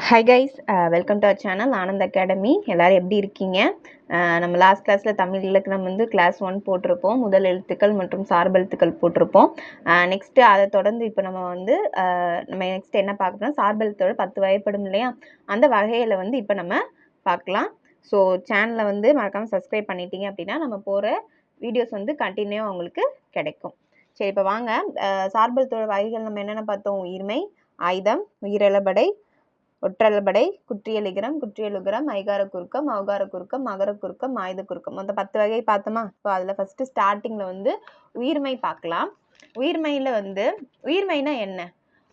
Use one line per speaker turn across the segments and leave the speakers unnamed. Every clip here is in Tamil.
High guys, welcome to our channel Anand academy. எல்லோரும் எப்படி இருக்கீங்க? நம்ம லாஸ்ட் கிளாஸில் தமிழ் இலக்கணம் வந்து கிளாஸ் 1 போட்டிருப்போம். முதல் எழுத்துக்கள் மற்றும் சார்பெழுத்துக்கள் போட்டிருப்போம். நெக்ஸ்ட்டு அதை தொடர்ந்து இப்போ நம்ம நெக்ஸ்ட் என்ன பார்க்கணும், சார்பெழுத்தோட 10 வகைப்படும் இல்லையா, அந்த வகையில் வந்து இப்போ நம்ம பார்க்கலாம். ஸோ சேனலை வந்து மறக்காமல் சப்ஸ்கிரைப் பண்ணிட்டீங்க அப்படின்னா நம்ம போகிற வீடியோஸ் வந்து கண்டினியூவாக உங்களுக்கு கிடைக்கும். சரி, இப்போ வாங்க. சார்பெழுத்தோட வகைகள் நம்ம என்னென்ன பார்த்தோம்? உயிர்மை, ஆயுதம், உயிரெழபடை, ஒற்றளபடை, குற்றியலிகரம், குற்றியலுகரம், ஐகார குறுக்கம், ஔகார குறுக்கம், மகர குறுக்கம், ஆயுத குறுக்கம், மொத்தம் 10 வகை பார்த்தோமா? ஸோ அதில் ஃபஸ்ட்டு ஸ்டார்டிங்கில் வந்து உயிர்மை பார்க்கலாம். உயிர்மையில் வந்து உயிர்மைனா என்ன?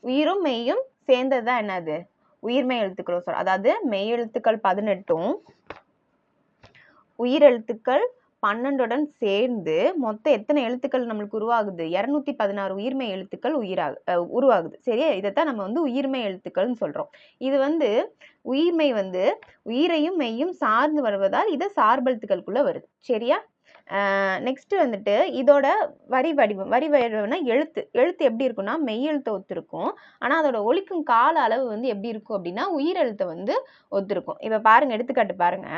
உயிரும் மெய்யும் சேர்ந்தது தான் என்னது உயிர்மை எழுத்துக்கள் சொல்கிறோம். அதாவது மெய் எழுத்துக்கள் 18ம் உயிரெழுத்துக்கள் 12உடன் சேர்ந்து மொத்தம் எத்தனை எழுத்துக்கள் நம்மளுக்கு உருவாகுது? 216 உயிர்மை எழுத்துக்கள் உருவாகுது. சரியா? இதைத்தான் நம்ம வந்து உயிர்மை எழுத்துக்கள்னு சொல்கிறோம். இது வந்து உயிர்மை வந்து உயிரையும் மெய்யும் சார்ந்து வருவதால் இது சார்பெழுத்துக்களுக்குள்ளே வருது. சரியா? நெக்ஸ்ட் வந்துட்டு இதோட வரி வடிவம்னா எழுத்து எப்படி இருக்குன்னா மெய் எழுத்தை ஒத்திருக்கும். ஆனால் அதோட ஒலிக்கும் கால அளவு வந்து எப்படி இருக்கும் அப்படின்னா உயிர் எழுத்தை வந்து ஒத்திருக்கும். இப்போ பாருங்க, எடுத்துக்காட்டு பாருங்க.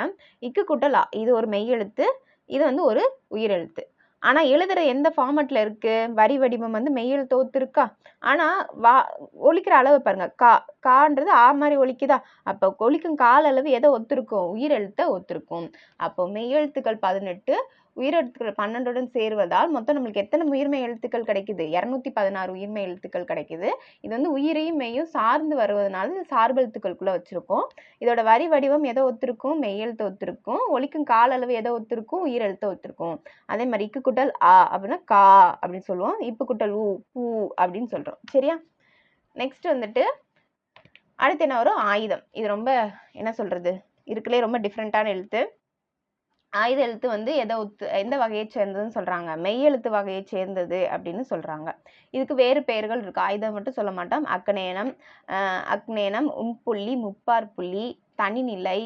இக்கு கூட்டல் ஆ, இது ஒரு மெய் எழுத்து, இது வந்து ஒரு உயிர் எழுத்து. ஆனால் எழுதுற எந்த ஃபார்மேட்டில் இருக்கு? வரி வடிவம் வந்து மெய் எழுத்து ஒத்திருக்கா? ஆனால் ஒலிக்கிற அளவு பாருங்க, கான்றது ஆ மாதிரி ஒலிக்குதா? அப்போ ஒலிக்கும் கால அளவு எதை ஒத்திருக்கும்? உயிர் எழுத்தை ஒத்திருக்கும். அப்போ மெய் எழுத்துக்கள் 18 உயிரெழுத்துக்கள் 12உடன் சேருவதால் மொத்தம் நம்மளுக்கு எத்தனை உயிர்மை எழுத்துக்கள் கிடைக்குது? 216 உயிர்மை எழுத்துக்கள் கிடைக்குது. இது வந்து உயிரையும் மெய்யும் சார்ந்து வருவதனால இது சார்பெழுத்துக்களுக்குள்ள வச்சிருக்கோம். இதோட வரி வடிவம் எதை ஒத்திருக்கும்? மெய் எழுத்து ஒத்திருக்கும். ஒலிக்கும் கால அளவு எதை ஒத்திருக்கும்? உயிர் எழுத்து ஒத்திருக்கும். அதே மாதிரி இக்கு குட்டல் ஆ அப்படின்னா கா அப்படின்னு சொல்லுவோம். இப்பு குட்டல் ஊ பூ அப்படின்னு சொல்றோம். சரியா? நெக்ஸ்ட் வந்துட்டு அடுத்து என்ன வரும்? ஆயுதம். இது ரொம்ப என்ன சொல்றது, இருக்குலே ரொம்ப டிஃப்ரெண்டான எழுத்து. ஆயுத எழுத்து வந்து எந்த வகையை சேர்ந்ததுன்னு சொல்றாங்க? மெய் எழுத்து வகையை சேர்ந்தது அப்படின்னு சொல்றாங்க. இதுக்கு வேறு பெயர்கள் இருக்கு. ஆயுதம் மட்டும் சொல்ல மாட்டோம். அக்னேனம், உம்புள்ளி, முப்பார்புள்ளி, தனிநிலை,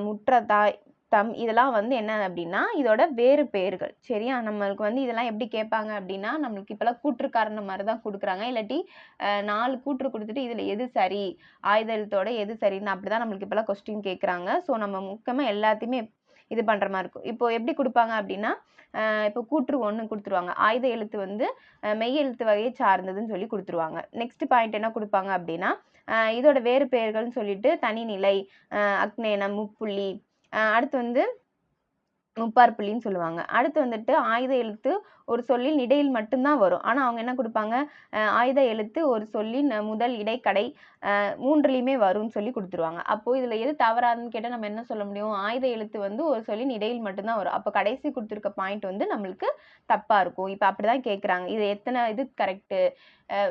முற்றதாய், தம், இதெல்லாம் வந்து என்ன அப்படின்னா இதோட வேறு பெயர்கள். சரியா? நம்மளுக்கு வந்து இதெல்லாம் எப்படி கேட்பாங்க அப்படின்னா, நம்மளுக்கு இப்பெல்லாம் கூற்றுக்காரணம் மாதிரி தான் கொடுக்குறாங்க. இல்லாட்டி 4 கூற்று கொடுத்துட்டு இதுல எது சரி, ஆயுத எழுத்தோட எது சரின்னு அப்படிதான் நம்மளுக்கு இப்பெல்லாம் கொஸ்டின் கேட்குறாங்க. ஸோ நம்ம முக்கியமாக எல்லாத்தையுமே இது பண்ணுற மாதிரி இருக்கும். இப்போ எப்படி கொடுப்பாங்க அப்படின்னா, இப்போ கூற்று 1 கொடுத்துருவாங்க. ஆயுத எழுத்து வந்து மெய் எழுத்து வகையை சார்ந்ததுன்னு சொல்லி கொடுத்துருவாங்க. நெக்ஸ்ட் பாயிண்ட் என்ன கொடுப்பாங்க அப்படின்னா, இதோட வேறு பெயர்கள்னு சொல்லிட்டு தனிநிலை, அக்னேனம், முப்புள்ளி, அடுத்து வந்து முப்பார்புள்ளின்னு சொல்லுவாங்க. அடுத்து வந்துட்டு ஆயுத எழுத்து ஒரு சொல்லின் இடையில் மட்டும்தான் வரும். ஆனால் அவங்க என்ன கொடுப்பாங்க, ஆயுத எழுத்து ஒரு சொல்லின் முதல், இடை, கடை 3லையுமே வரும்னு சொல்லி கொடுத்துருவாங்க. அப்போ இதில் எது தவறாதுன்னு கேட்டால் நம்ம என்ன சொல்ல முடியும்? ஆயுத எழுத்து வந்து ஒரு சொல்லின் இடையில் மட்டும்தான் வரும். அப்போ கடைசி கொடுத்துருக்க பாயிண்ட் வந்து நம்மளுக்கு தப்பாக இருக்கும். இப்போ அப்படிதான் கேட்குறாங்க. இது எத்தனை இது கரெக்டு?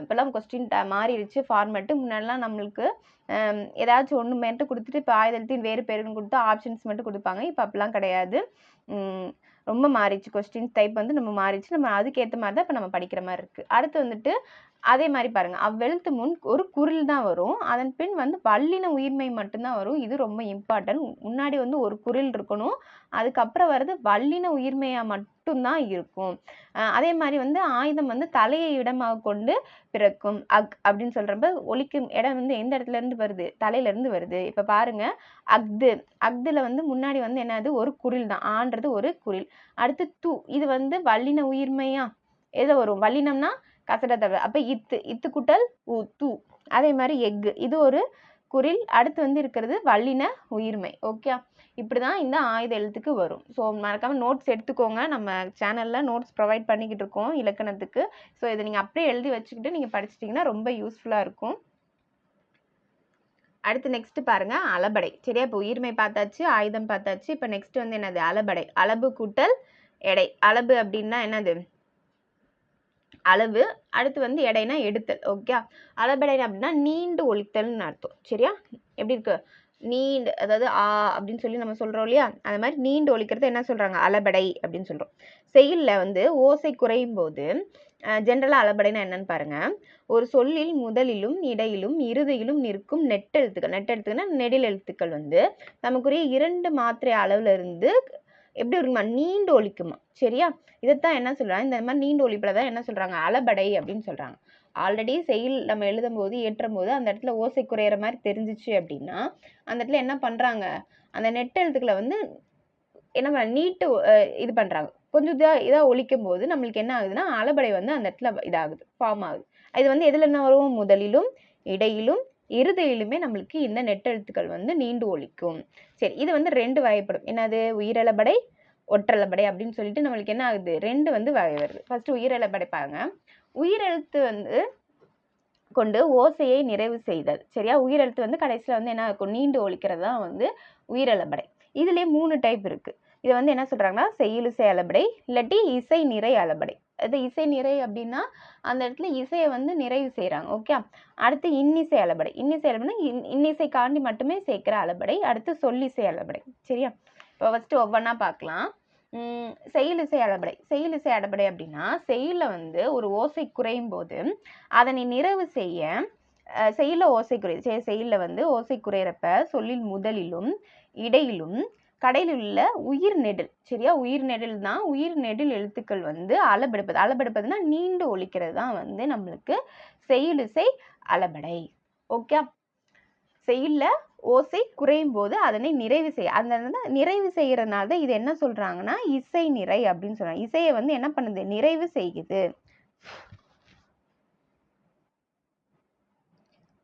இப்போல்லாம் கொஸ்டின் மாறிடுச்சு ஃபார்மேட்டு. முன்னாடிலாம் நம்மளுக்கு ஏதாச்சும் ஒன்று மட்டும் கொடுத்துட்டு இப்போ ஆயுத எழுத்தின் வேறு பேருன்னு கொடுத்து ஆப்ஷன்ஸ் மட்டும் கொடுப்பாங்க. இப்போ அப்படிலாம் கிடையாது. ரொம்ப மாறிடுச்சு. கொஸ்டின் டைப் வந்து நம்ம மாறிடுச்சு. நம்ம அதுக்கேற்ற மாதிரி தான் இப்போ நம்ம படிக்கிற மாதிரி இருக்குது. அடுத்து வந்துட்டு அதே மாதிரி பாருங்க, அவ்வெழுத்து முன் ஒரு குரில் தான் வரும். அதன் பின் வந்து வல்லின உயிர்மை மட்டும்தான் வரும். இது ரொம்ப இம்பார்ட்டன்ட். முன்னாடி வந்து ஒரு குரில் இருக்கணும், அதுக்கப்புறம் வர்றது வல்லின உயிர்மையா மட்டும்தான் இருக்கும். அதே மாதிரி வந்து ஆயுதம் வந்து தலையை இடமாக கொண்டு பிறக்கும். அப்படின்னு சொல்றப்ப ஒலிக்கும் இடம் வந்து எந்த இடத்துல இருந்து வருது? தலையில இருந்து வருது. இப்ப பாருங்க, அக்துல வந்து முன்னாடி வந்து என்னது? ஒரு குரில் தான். ஆன்றது ஒரு குரில். அடுத்து து, இது வந்து வல்லின உயிர்மையா? எது வரும்? வல்லினம்னா கசட தவிர. அப்ப இத்து குட்டல் உ து. அதே மாதிரி எஃகு, இது ஒரு குரில். அடுத்து வந்து இருக்கிறது வல்லின உயிர்மை. ஓகே, இப்படிதான் இந்த ஆயுத எழுத்துக்கு வரும். ஸோ மறக்காம நோட்ஸ் எடுத்துக்கோங்க. நம்ம சேனல்ல நோட்ஸ் ப்ரொவைட் பண்ணிக்கிட்டு இருக்கோம் இலக்கணத்துக்கு. ஸோ இதை நீங்க அப்படியே எழுதி வச்சுக்கிட்டு நீங்க படிச்சிட்டிங்கன்னா ரொம்ப யூஸ்ஃபுல்லா இருக்கும். அடுத்து நெக்ஸ்ட் பாருங்க, அளபடை. சரியா? இப்போ உயிர்மை பார்த்தாச்சு, ஆயுதம் பார்த்தாச்சு. இப்போ நெக்ஸ்ட் வந்து என்னது? அளபடை. அளபு கூட்டல் எடை. அளபு அப்படின்னா என்னது? அளவு. அடுத்து வந்து எடைனா எடுத்தல். ஓகே, அளபெடை அப்படின்னா நீண்டு ஒலித்தல்னு அர்த்தம். சரியா? எப்படி இருக்கு? நீண்டு, அதாவது ஆ அப்படின்னு சொல்லி நம்ம சொல்றோம் இல்லையா, அந்த மாதிரி நீண்டு ஒலிக்கிறது என்ன சொல்றாங்க? அளபெடை அப்படின்னு சொல்றோம். செயல்ல வந்து ஓசை குறையும் போது ஜென்ரலா அளபெடைனா என்னன்னு பாருங்க. ஒரு சொல்லில் முதலிலும் இடையிலும் இறுதியிலும் நிற்கும் நெட்டெழுத்துக்கள் நெடில் எழுத்துக்கள் வந்து நமக்குரிய 2 மாத்திரை அளவுல இருந்து எப்படி இருக்குமா? நீண்டு ஒலிக்குமா. சரியா? இதைத்தான் என்ன சொல்றாங்க, இந்த மாதிரி நீண்டு ஒலிப்புல தான் என்ன சொல்றாங்க? அளபடை அப்படின்னு சொல்றாங்க. ஆல்ரெடி செய்யுள் நம்ம எழுதும்போது ஏற்றும் போது அந்த இடத்துல ஓசை குறையிற மாதிரி தெரிஞ்சிச்சு அப்படின்னா அந்த இடத்துல என்ன பண்றாங்க, அந்த நெட்டெழுத்துக்களை வந்து என்ன நீட்டு இது பண்றாங்க. கொஞ்சம் இதா ஒலிக்கும் போது நம்மளுக்கு என்ன ஆகுதுன்னா அளபடை வந்து அந்த இடத்துல இதாகுது, ஃபார்ம் ஆகுது. இது வந்து எதுல என்ன வரும், முதலிலும் இடையிலும் இறுதியிலுமே நம்மளுக்கு இந்த நெட்டெழுத்துக்கள் வந்து நீண்டு ஒலிக்கும். சரி, இது வந்து 2 வகைப்படும். என்னது, உயிரளபடை ஒற்றளபடை அப்படின்னு சொல்லிட்டு நம்மளுக்கு என்ன ஆகுது, 2 வந்து வகை வருது. ஃபர்ஸ்ட் உயிரளபடை பாருங்க. உயிரெழுத்து வந்து கொண்டு ஓசையை நிறைவு செய்தல். சரியா, உயிரெழுத்து வந்து கடைசியில் வந்து என்ன இருக்கும், நீண்டு ஒலிக்கிறது தான் வந்து உயிரளபடை. இதுலேயே 3 டைப் இருக்கு. இதை வந்து என்ன சொல்றாங்கன்னா செய்யுளிசை அளபடை, இல்லாட்டி இசை நிறை அளபடை. அது இசை நிறை அப்படின்னா அந்த இடத்துல இசையை வந்து நிறைவு செய்யறாங்க. ஓகே, அடுத்து இன்னிசை அளபடை. இன்னிசை அளபடை இன்னிசை காண்டி மட்டுமே சேர்க்கிற அளபடை. அடுத்து சொல்லிசை அளபடை. சரியா, இப்போ ஃபர்ஸ்ட் ஒவ்வொன்றா பார்க்கலாம். செய்யுளிசை அளபடை. செய்யுளிசை அளபடை அப்படின்னா செய்யுள வந்து ஒரு ஓசை குறையும் போது அதனை நிறைவு செய்ய செய்யுள ஓசை குறையுது. செய்யுள வந்து ஓசை குறையிறப்ப சொல்லில் முதலிலும் இடையிலும் கடையில் உள்ள உயிர் நெடில். சரியா, உயிர் நெடில் தான், உயிர் நெடில் எழுத்துக்கள் வந்து அளபெடுப்பது. அளபெடுப்பதுன்னா நீண்டு ஒலிக்கிறது தான் வந்து நம்மளுக்கு செய்யுளிசை அளபடை. ஓகே, செய்யுள்ள ஓசை குறையும் போது அதனை நிறைவு செய்ய, அந்த நிறைவு செய்யறதுனால தான் இது என்ன சொல்றாங்கன்னா இசை நிறை அப்படின்னு சொல்றாங்க. இசையை வந்து என்ன பண்ணுது, நிறைவு செய்யுது.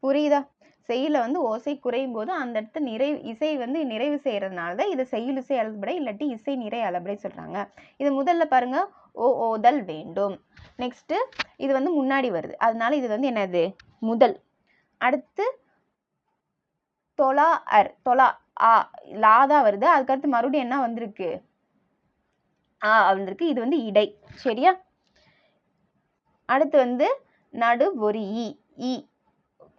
புரியுதா, செய்யுள வந்து ஓசை குறையும் போது அந்த இடத்த இசை வந்து நிறைவு செய்யறதுனால தான் இது செய்யுளிசை அளபடை இல்லாட்டி இசை நிறை அளபடை சொல்றாங்க. இது முதல்ல பாருங்க, ஓதல் வேண்டும். நெக்ஸ்ட் இது வந்து முன்னாடி வருது, அதனால இது வந்து என்னது, முதல். அடுத்து தொலா அர், தொலா ஆ லாதா வருது, அதுக்கடுத்து மறுபடியும் என்ன வந்திருக்கு, ஆ வந்திருக்கு. இது வந்து இடை. சரியா, அடுத்து வந்து நடு ஒரு ஈ,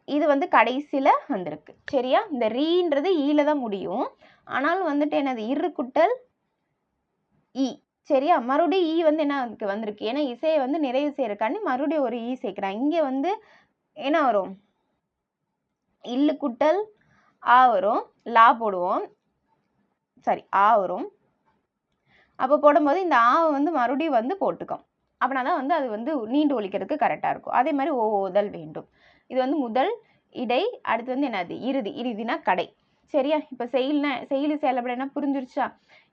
இது வந்து கடைசியில வந்திருக்கு. சரியா, இந்த ரீன்றது ஈல தான் முடியும், ஆனாலும் வந்துட்டு என்னது இரு குட்டல் ஈ. சரியா, மறுபடியும் ஈ வந்து என்ன வந்திருக்கு, ஏன்னா இசையை வந்து நிறைவு செய்யறதுக்காண்டி மறுபடியும் ஒரு ஈ சேர்க்கிறான். இங்க வந்து என்ன வரும், இல்லு குட்டல் ஆ வரும், லா போடுவோம், சரி ஆ வரும். அப்போ போடும்போது இந்த ஆ வந்து மறுபடியும் வந்து போட்டுக்கும், அப்படின்னா தான் வந்து அது வந்து நீண்டு ஒலிக்கிறதுக்கு கரெக்டாக இருக்கும். அதே மாதிரி ஓதல் வேண்டும். இது வந்து முதல், இடை, அடுத்து வந்து என்னது இறுதி. இறுதினா கடை. சரியா, இப்போ செய்யுளிசை அளபடைனா புரிஞ்சிருச்சா,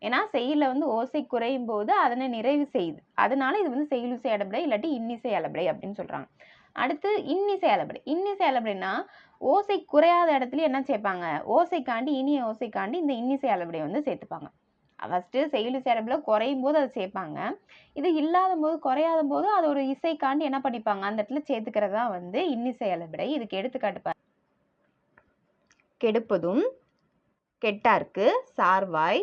ஏன்னா செய்யுள வந்து ஓசை குறையும் போது அதனை நிறைவு செய்யுது, அதனால இது வந்து செய்யுளிசை அளபடை இல்லாட்டி இன்னிசை அளபடை அப்படின்னு சொல்றாங்க. அடுத்து இன்னிசை அளபடை. இன்னிசை அளபடைனா ஓசை குறையாத இடத்துல என்ன சேர்ப்பாங்க, ஓசைக்காண்டி இனிய ஓசைக்காண்டி இந்த இன்னிசை அளபடை வந்து சேர்த்துப்பாங்க. ஃபர்ஸ்ட் செய்யுளிசை அளபடை குறையும் போது அதை சேர்ப்பாங்க, இது இல்லாத போது குறையாத போது அது ஒரு இசைக்காண்டி என்ன பண்ணிப்பாங்க, அந்த இடத்துல சேர்த்துக்கிறது தான் வந்து இன்னிசை அளபடை. இதுக்கு எடுத்துக்காட்டு கெடுப்பதும் கெட்டார்க்கு சார்வாய்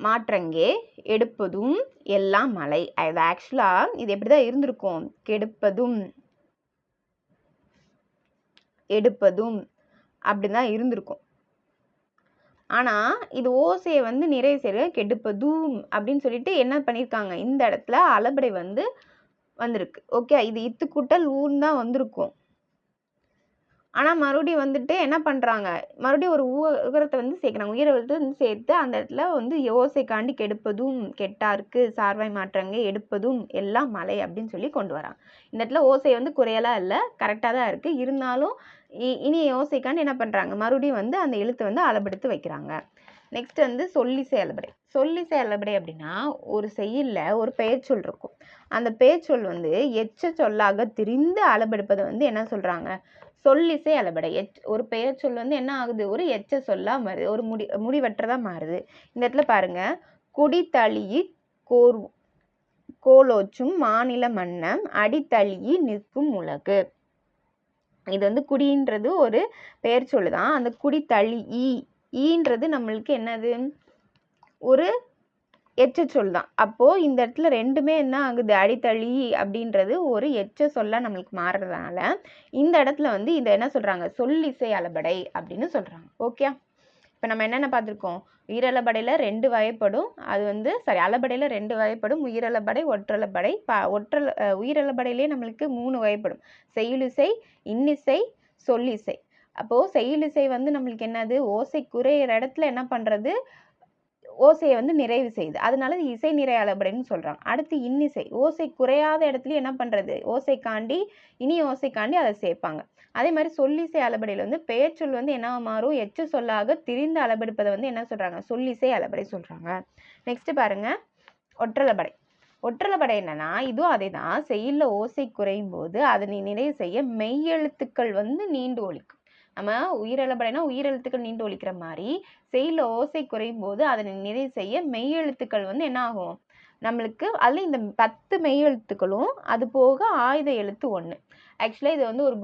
மாற்றங்கே எடுப்பதும் எல்லாம் மலை. அது ஆக்சுவலா இது எப்படிதான் இருந்திருக்கும், கெடுப்பதும் எடுப்பதும் அப்படிதான் இருந்திருக்கும். ஆனா இது ஓசையை வந்து நிறைவு செய்ய கெடுப்பதும் அப்படின்னு சொல்லிட்டு என்ன பண்ணியிருக்காங்க, இந்த இடத்துல அளபடை வந்து வந்திருக்கு. ஓகே, இது இத்து கூட்டல் ஊன்னு தான் வந்திருக்கும், ஆனா மறுபடியும் வந்துட்டு என்ன பண்றாங்க, மறுபடியும் ஒரு உகரத்தை வந்து சேர்க்கிறாங்க. உயிரெழுத்து வந்து சேர்த்து அந்த இடத்துல வந்து ஓசைக்காண்டி கெடுப்பதும் கெட்டார்க்கு சார்வாய் மாற்றங்க எடுப்பதும் எல்லாம் மலை அப்படின்னு சொல்லி கொண்டு வராங்க. இந்த இடத்துல ஓசை வந்து குறையலாம் இல்லை, கரெக்டாக தான் இருக்கு. இருந்தாலும் இனி ஓசைக்காண்டி என்ன பண்றாங்க, மறுபடியும் வந்து அந்த எழுத்தை வந்து அளபெடுத்து வைக்கிறாங்க. நெக்ஸ்ட் வந்து சொல்லிசை அளபடை. சொல்லிசை அளபடை அப்படின்னா ஒரு செய்யுள்ல ஒரு பெயர்ச்சொல் இருக்கும், அந்த பெயர்ச்சொல் வந்து எச்ச சொல்லாக திரிந்து அளபெடுப்பதை வந்து என்ன சொல்றாங்க, சொல்லிசை அளபடை. ஒரு பெயர் சொல் வந்து என்ன ஆகுது, ஒரு எச்ச சொல்லா மாறுது, ஒரு முடிவற்றதா மாறுது. இந்த இடத்துல பாருங்க, குடித்தளியி கோலோச்சும் மாநில மன்னம் அடித்தளியி நிற்கும் உலகு. இது வந்து குடின்றது ஒரு பெயர் சொல்லு தான், அந்த குடித்தளி ஈன்றது நம்மளுக்கு என்னது, ஒரு எச்ச சொல் தான். அப்போ இந்த இடத்துல ரெண்டுமே என்ன ஆகுது, அடித்தளி அப்படின்றது ஒரு எச்ச சொல்லா நம்மளுக்கு மாறுறதுனால இந்த இடத்துல வந்து இதை என்ன சொல்றாங்க, சொல்லிசை அளபடை அப்படின்னு சொல்றாங்க. ஓகே, இப்போ நம்ம என்னென்ன பார்த்துருக்கோம், உயிரளபடையில் 2 வகைப்படும், அது வந்து அளபடையில் 2 வகைப்படும், உயிரளபடை ஒற்றளபடை. உயிரளபடையிலே நம்மளுக்கு 3 வகைப்படும், செய்யுளிசை, இன்னிசை, சொல்லிசை. அப்போது செய்யுளிசை வந்து நம்மளுக்கு என்னது, ஓசை குறையிற இடத்துல என்ன பண்ணுறது, ஓசையை வந்து நிறைவு செய்யுது. அதனால இது இசை நிறை அளபடைன்னு சொல்றாங்க. அடுத்து இன்னிசை. ஓசை குறையாத இடத்துலயும் என்ன பண்றது? ஓசைக்காண்டி இனி ஓசைக்காண்டி அதை சேர்ப்பாங்க. அதே மாதிரி சொல்லிசை அளபடையில் வந்து பெயர்ச்சொல் வந்து என்ன மாறும்? எச்சு சொல்லாக திரிந்து அளபெடுப்பதை வந்து என்ன சொல்றாங்க? சொல்லிசை அளபடை சொல்றாங்க. நெக்ஸ்ட் பாருங்க, ஒற்றளபடை. ஒற்றளபடை என்னன்னா, இதுவும் அதே தான். செய்யுள்ள ஓசை குறையும் போது அதனை நிறைவு செய்ய மெய்யெழுத்துக்கள் வந்து நீண்டு ஒலிக்கும். நம்ம உயிரெழுபடைனா உயிரெழுத்துக்கள் நீண்டு ஒலிக்கிற மாதிரி செய்யுள்ள ஓசை குறையும் போது அதனை நிறைவு செய்ய மெய்யெழுத்துக்கள் வந்து என்ன ஆகும்? நம்மளுக்கு அதில் இந்த 10 மெய்யெழுத்துக்களும் அது போக ஆயுத எழுத்து 1. ஆக்சுவலாக இது வந்து ஒரு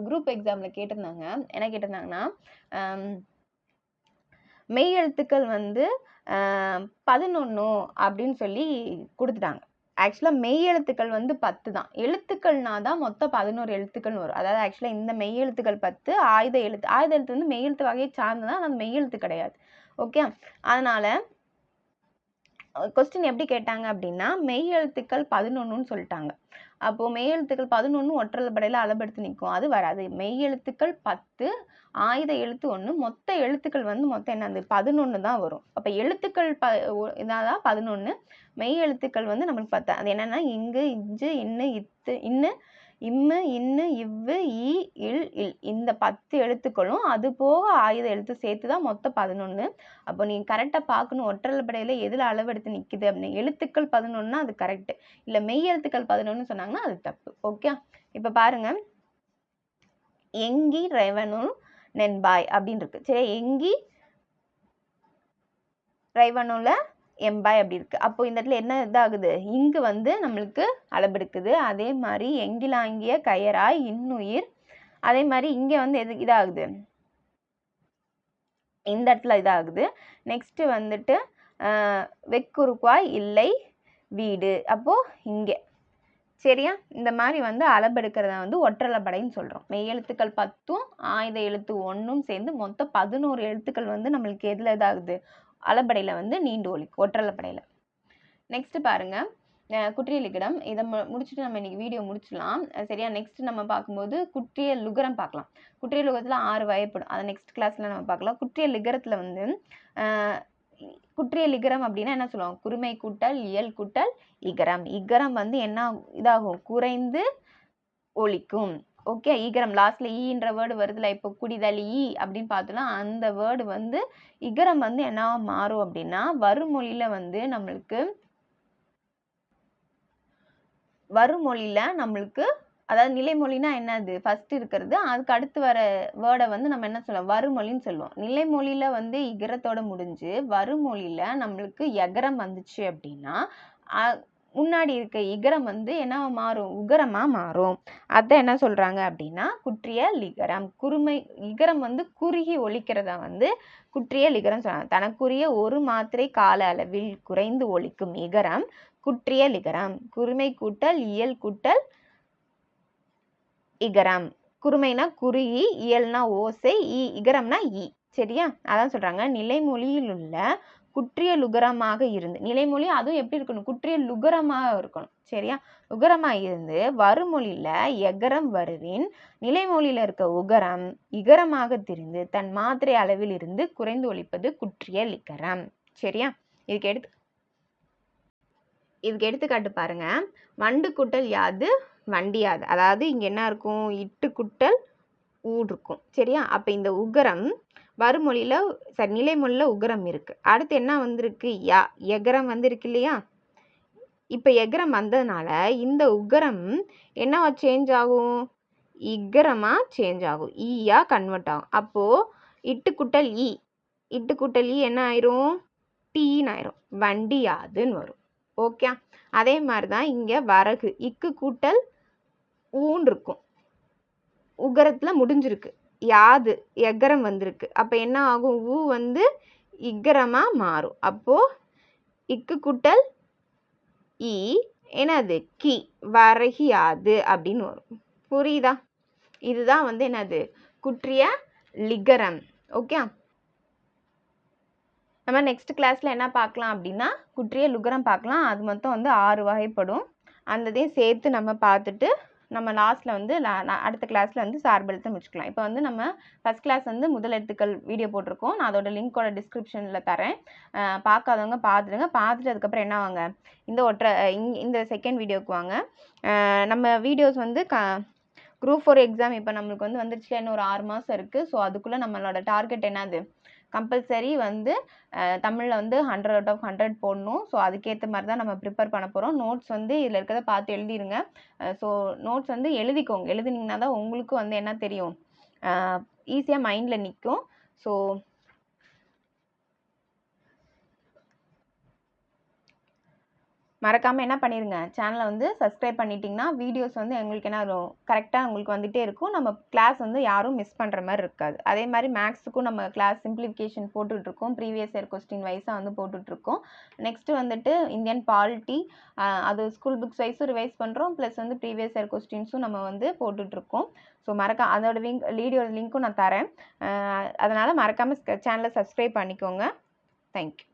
குரூப் எக்ஸாமில் கேட்டிருந்தாங்க. என்ன கேட்டிருந்தாங்கன்னா, மெய்யெழுத்துக்கள் வந்து 11 அப்படின்னு சொல்லி கொடுத்துட்டாங்க. ஆக்சுவலாக மெய்யெழுத்துக்கள் வந்து 10 தான். எழுத்துக்கள்னா தான் மொத்தம் 11 எழுத்துக்கள் வரும். அதாவது ஆக்சுவலாக இந்த மெய்யெழுத்துக்கள் 10, ஆயுத எழுத்து வந்து மெய்யெழுத்து வகையை சார்ந்ததான், ஆனால் மெய்யெழுத்து கிடையாது. ஓகே, அதனால கொஸ்டின் எப்படி கேட்டாங்க அப்படின்னா, மெய்யெழுத்துக்கள் 11ன்னு சொல்லிட்டாங்க. அப்போ மெய்யெழுத்துக்கள் 11 ஒற்றளபடையில் அளபெடுத்து நிற்கும், அது வராது. மெய்யெழுத்துக்கள் 10, ஆயுத எழுத்து 1, மொத்த எழுத்துக்கள் வந்து மொத்தம் என்னது? 11 தான் வரும். அப்போ எழுத்துக்கள் இதான் 11, மெய் எழுத்துக்கள் வந்து நம்மளுக்கு 10. அது என்னன்னா இங்கு, இஞ்சு, இன்னு, இத்து, இன்னு, இம்மு, இன்னு, இவ்வு, ஈ, இல், இல், இந்த 10 எழுத்துக்களும் அது போக ஆயுத எழுத்து சேர்த்து தான் மொத்தம் 11. அப்போ நீங்கள் கரெக்டாக பார்க்கணும், ஒற்றளபடையில் எதில் அளவெடுத்து நிற்குது அப்படின்னு. எழுத்துக்கள் 11னா அது கரெக்டு, இல்லை மெய் எழுத்துக்கள் 11 சொன்னாங்கன்னா அது தப்பு. ஓகே, இப்போ பாருங்க, எங்கி ரெவனுல் நென்பாய் அப்படின்னு இருக்கு. சரி, எங்கி ரைவனுல எம்பாய் அப்படி இருக்கு. அப்போ இந்த இடத்துல என்ன இதாகுது? இங்கு வந்து நம்மளுக்கு அளபெடுக்குது. அதே மாதிரி எங்கிலாங்கிய கயராய் இன்னுயிர். அதே மாதிரி இங்கே வந்து எது இதாகுது? இந்த இடத்துல இதாகுது. நெக்ஸ்ட் வந்துட்டு வெக்குறுக்குவாய் இல்லை வீடு. அப்போ இங்கே சரியா? இந்த மாதிரி வந்து அளபெடுக்கிறத வந்து ஒற்றளபடைன்னு சொல்கிறோம். மெய் எழுத்துக்கள் 10ம் ஆயுத எழுத்து 1ம் சேர்ந்து மொத்தம் 11 எழுத்துக்கள் வந்து நம்மளுக்கு எதில் இதாகுது? அளபடையில் வந்து நீண்டு ஒலிக்கும், ஒற்றளபடையில். நெக்ஸ்ட் பாருங்க, குற்றிய லிகரம். இதை முடிச்சுட்டு நம்ம இன்னைக்கு வீடியோ முடிச்சிடலாம். சரியா? நெக்ஸ்ட் நம்ம பார்க்கும்போது குற்றிய லுகரம் பார்க்கலாம். குற்றிய லுகரத்தில் 6 வகைப்படும், அதை நெக்ஸ்ட் கிளாஸில் நம்ம பார்க்கலாம். குற்றிய லிகரத்தில் வந்து குற்றிய லிகரம் அப்படின்னா என்ன சொல்லுவோம்? குறுமை கூட்டல் இயல் கூட்டல் இகரம். இகரம் வந்து என்ன இதாகும்? குறைந்து ஒலிக்கும். ஓகே, இகரம் லாஸ்ட்ல ஈன்ற வேர்டு வருதுல, இப்போ குடிதல் ஈ அப்படின்னு பார்த்தோம்னா அந்த வேர்டு வந்து இகரம் வந்து என்ன மாறும் அப்படின்னா, வருமொழியில வந்து நம்மளுக்கு அதாவது நிலைமொழினா என்னது? ஃபர்ஸ்ட் இருக்கிறது, அதுக்கு அடுத்து வர வேர்டை வந்து நம்ம என்ன சொல்லுவோம்? வருமொழின்னு சொல்லுவோம். நிலைமொழியில வந்து இகரத்தோட முடிஞ்சு வருமொழியில நம்மளுக்கு எகரம் வந்துச்சு அப்படின்னா முன்னாடி இருக்க இகரம் வந்து என்ன மாறும்? உகரமா மாறும். அதான் என்ன சொல்றாங்க அப்படின்னா குற்றிய லிகரம். இகரம் வந்து குறுகி ஒலிக்கிறத வந்து குற்றிய லிகரம் சொல்றாங்க. தனக்குரிய ஒரு மாத்திரை கால அளவில் குறைந்து ஒலிக்கும் இகரம் குற்றிய லிகரம். குறுமை கூட்டல் இயல் கூட்டல் இகரம். குறுமைனா குறுகி, இயல்னா ஓசை, இகரம்னா ஈ. சரியா? அதான் சொல்றாங்க நிலைமொழியில் உள்ள குற்றிய லுகரமாக இருந்து, நிலைமொழி அதுவும் எப்படி இருக்கணும்? குற்றிய லுகரமாக இருக்கணும். சரியா? உகரமாக இருந்து வருமொழியில எகரம் வருவின் நிலைமொழியில இருக்க உகரம் இகரமாக திரிந்து தன் மாத்திரை அளவில் இருந்து குறைந்து ஒலிப்பது குற்றிய லிகரம். சரியா? இதுக்கு எடுத்துக்காட்டு பாருங்க. வண்டு கூட்டல் யாது வண்டியாது. அதாவது இங்க என்ன இருக்கும்? இட்டு குட்டல் ஊடு இருக்கும். சரியா? அப்ப இந்த உகரம் வருமொழியில நிலைமொழியில உகரம் இருக்கு. அடுத்து என்ன வந்திருக்கு? யா, எகரம் வந்திருக்கு இல்லையா? இப்ப எகரம் வந்ததுனால இந்த உகரம் என்னவா சேஞ்ச் ஆகும்? இகரமா சேஞ்ச் ஆகும், ஈயா கன்வெர்ட் ஆகும். அப்போ இட்டு குட்டல் ஈ என்ன ஆயிரும்? டீன்னு ஆயிரும், வண்டியாதுன்னு வரும். ஓகே, அதே மாதிரிதான் இங்க வரகு இக்கு கூட்டல் ஊன் இருக்கும், உகரத்துல முடிஞ்சிருக்கு, யாது எகரம் வந்திருக்கு. அப்ப என்ன ஆகும்? ஊ வந்து இகரமா மாறும். அப்போ இக்கு கூட்டல் ஈ என்னது? கி, வரகியாது அப்படின்னு வரும். புரியுதா? இதுதான் வந்து என்னது? குற்றிய லிகரம். ஓகே, நம்ம நெக்ஸ்ட் கிளாஸ்ல என்ன பார்க்கலாம் அப்படின்னா குற்றிய லுகரம் பார்க்கலாம். அது மொத்தம் வந்து 6 வகைப்படும். அந்ததையும் சேர்த்து நம்ம பார்த்துட்டு நம்ம லாஸ்ட்டில் வந்து அடுத்த கிளாஸில் வந்து சார்பெழுத்தை முடிச்சுக்கலாம். இப்போ வந்து நம்ம ஃபஸ்ட் கிளாஸ் வந்து முதல் எழுத்துக்கள் வீடியோ போட்டிருக்கோம். நான் அதோட லிங்க்கோட டிஸ்கிரிப்ஷனில் தரேன். பார்க்காதவங்க பார்த்துடுங்க. பார்த்துட்டு அதுக்கப்புறம் என்ன வாங்க, இந்த செகண்ட் வீடியோவுக்கு வாங்க. நம்ம வீடியோஸ் வந்து குரூப் 4 எக்ஸாம் இப்போ நம்மளுக்கு வந்து வந்துருச்சுல, இன்னும் ஒரு 6 மாதம் இருக்குது. ஸோ அதுக்குள்ளே நம்மளோட டார்கெட் என்னது, கம்பல்சரி வந்து தமிழில் வந்து 100 out of 100 போடணும். ஸோ அதுக்கேற்ற மாதிரி தான் நம்ம ப்ரிப்பேர் பண்ண போகிறோம். நோட்ஸ் வந்து இதில் இருக்கிறத பார்த்து எழுதிடுங்க. ஸோ நோட்ஸ் வந்து எழுதிக்கோங்க. எழுதினீங்கன்னா தான் உங்களுக்கு வந்து என்ன தெரியும், ஈஸியாக மைண்டில் நிற்கும். ஸோ மறக்காமல் என்ன பண்ணிடுங்க, சேனலை வந்து சப்ஸ்கிரைப் பண்ணிட்டீங்கன்னா வீடியோஸ் வந்து எங்களுக்கு என்ன வரும், கரெக்டாக உங்களுக்கு வந்துகிட்டே இருக்கும். நம்ம கிளாஸ் வந்து யாரும் மிஸ் பண்ணுற மாதிரி இருக்காது. அதே மாதிரி மேக்ஸுக்கும் நம்ம கிளாஸ் சிம்பிளிஃபிகேஷன் போட்டுட்ருக்கோம். ப்ரீவியஸ் இயர் கொஸ்டின் வைஸாக வந்து போட்டுட்ருக்கோம். நெக்ஸ்ட்டு வந்துட்டு இந்தியன் பாலிட்டி, அது ஸ்கூல் புக்ஸ் வைஸும் ரிவைஸ் பண்ணுறோம். ப்ளஸ் வந்து ப்ரீவியஸ் இயர் கொஸ்டின்ஸும் நம்ம வந்து போட்டுட்ருக்கோம். ஸோ அதோட வீடியோ லிங்க்கும் நான் தரேன். அதனால் மறக்காமல் சேனலை சப்ஸ்கிரைப் பண்ணிக்கோங்க. தேங்க்யூ.